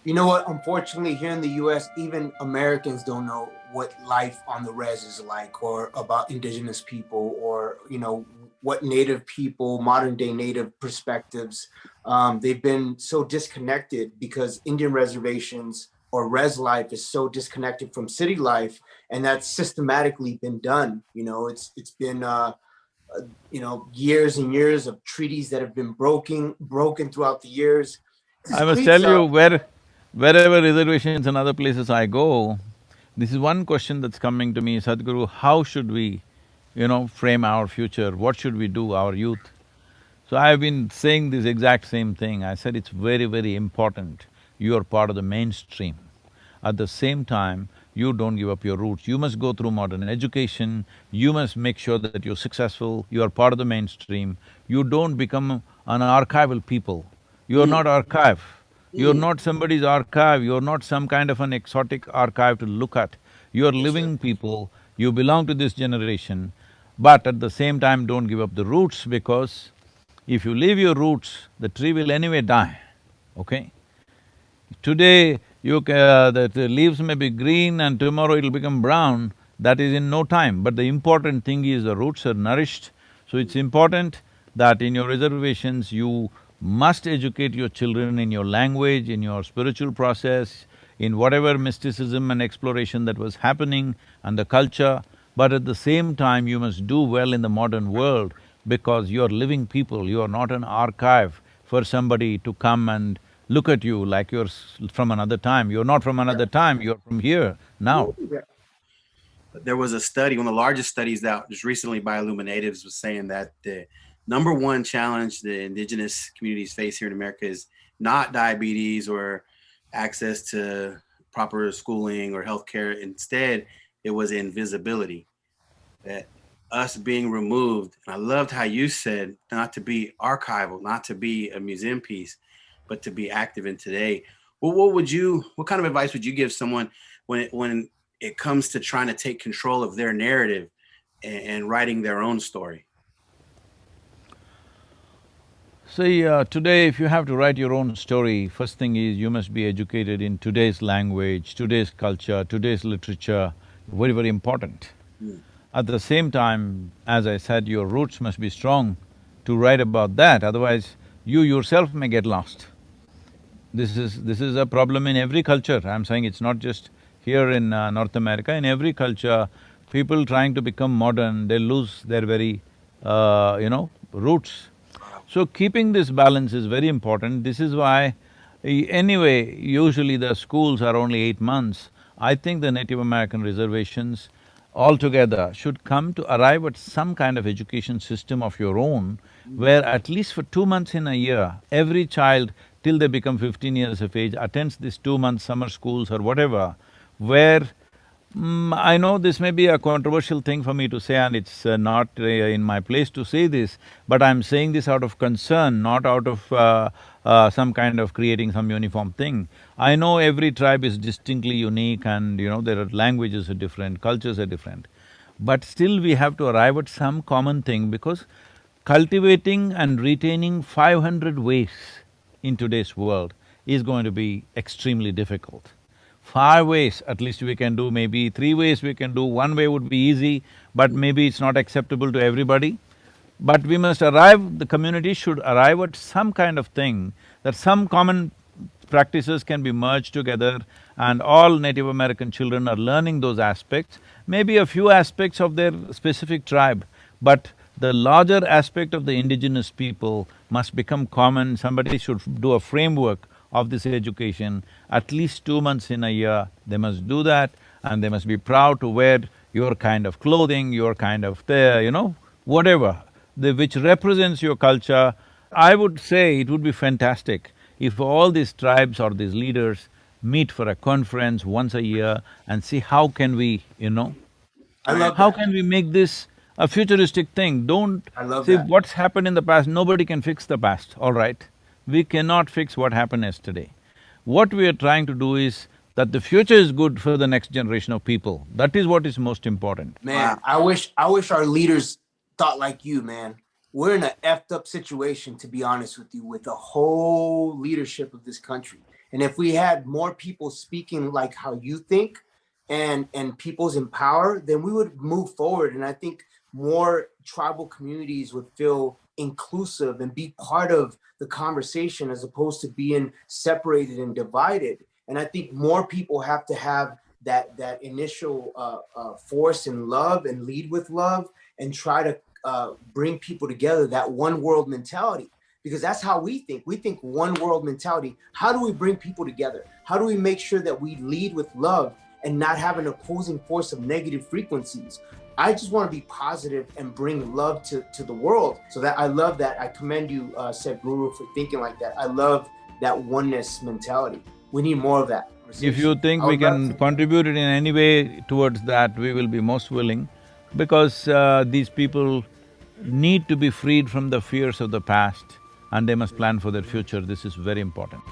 You know what? Unfortunately, here in the U.S., even Americans don't know what life on the res is like, or about indigenous people, or what Native people, modern day Native perspectives. They've been so disconnected because Indian reservations or res life is so disconnected from city life, and that's systematically been done. It's been years and years of treaties that have been broken throughout the years. This I must tell creeps you, up. wherever reservations and other places I go, this is one question that's coming to me, Sadhguru, how should we, frame our future? What should we do, our youth? So I've been saying this exact same thing. I said it's very, very important you are part of the mainstream. At the same time, you don't give up your roots. You must go through modern education, you must make sure that you're successful, you are part of the mainstream. You don't become an archival people. You're Mm, not archive. You're mm. not somebody's archive, you're not some kind of an exotic archive to look at. You're Yes, sir. living people, you belong to this generation, but at the same time don't give up the roots because if you leave your roots, the tree will anyway die, okay? Today, the leaves may be green and tomorrow it'll become brown, that is in no time. But the important thing is the roots are nourished. So it's important that in your reservations, you must educate your children in your language, in your spiritual process, in whatever mysticism and exploration that was happening and the culture. But at the same time, you must do well in the modern world because you're living people, you are not an archive for somebody to come and look at you like you're from another time. You're not from another time, you're from here, now. Yeah. There was a study, one of the largest studies that just recently by Illuminatives was saying that the number one challenge the indigenous communities face here in America is not diabetes or access to proper schooling or healthcare. Instead, it was invisibility. That us being removed. And I loved how you said not to be archival, not to be a museum piece, but to be active in today. Well, what kind of advice would you give someone when it comes to trying to take control of their narrative and writing their own story? See, today if you have to write your own story, first thing is you must be educated in today's language, today's culture, today's literature, very, very important. Mm. At the same time, as I said, your roots must be strong to write about that, otherwise you yourself may get lost. This is a problem in every culture. I'm saying it's not just here in North America. In every culture, people trying to become modern, they lose their very, roots. So keeping this balance is very important. This is why, anyway, usually the schools are only 8 months. I think the Native American reservations altogether should come to arrive at some kind of education system of your own, where at least for 2 months in a year, every child till they become 15 years of age attends these 2 month summer schools or whatever, where I know this may be a controversial thing for me to say and it's not in my place to say this, but I'm saying this out of concern, not out of some kind of creating some uniform thing. I know every tribe is distinctly unique and there are languages are different, cultures are different. But still we have to arrive at some common thing because cultivating and retaining 500 ways in today's world is going to be extremely difficult. 5 ways at least we can do, maybe 3 ways we can do, one way would be easy, but maybe it's not acceptable to everybody. But we must arrive, the community should arrive at some kind of thing, that some common practices can be merged together and all Native American children are learning those aspects, maybe a few aspects of their specific tribe, but the larger aspect of the indigenous people must become common. Somebody should do a framework of this education, at least 2 months in a year, they must do that and they must be proud to wear your kind of clothing, your kind of whatever, which represents your culture. I would say it would be fantastic if all these tribes or these leaders meet for a conference once a year and see how can we, I love how that. can we make this a futuristic thing? Don't… I love see, that. what's happened in the past, nobody can fix the past, all right? We cannot fix what happened yesterday. What we are trying to do is that the future is good for the next generation of people. That is what is most important. Man, Wow. I wish our leaders thought like you, man. We're in a effed up situation, to be honest with you, with the whole leadership of this country. And if we had more people speaking like how you think, and people's in power, then we would move forward. And I think more tribal communities would feel inclusive and be part of the conversation as opposed to being separated and divided. And I think more people have to have that initial force and love, and lead with love, and try to bring people together, that one world mentality, because that's how we think. We think one world mentality. How do we bring people together? How do we make sure that we lead with love and not have an opposing force of negative frequencies? I just want to be positive and bring love to the world. So that I love that. I commend you, Sadhguru, for thinking like that. I love that oneness mentality. We need more of that. If you think we can contribute it in any way towards that, we will be most willing, because these people need to be freed from the fears of the past and they must plan for their future. This is very important.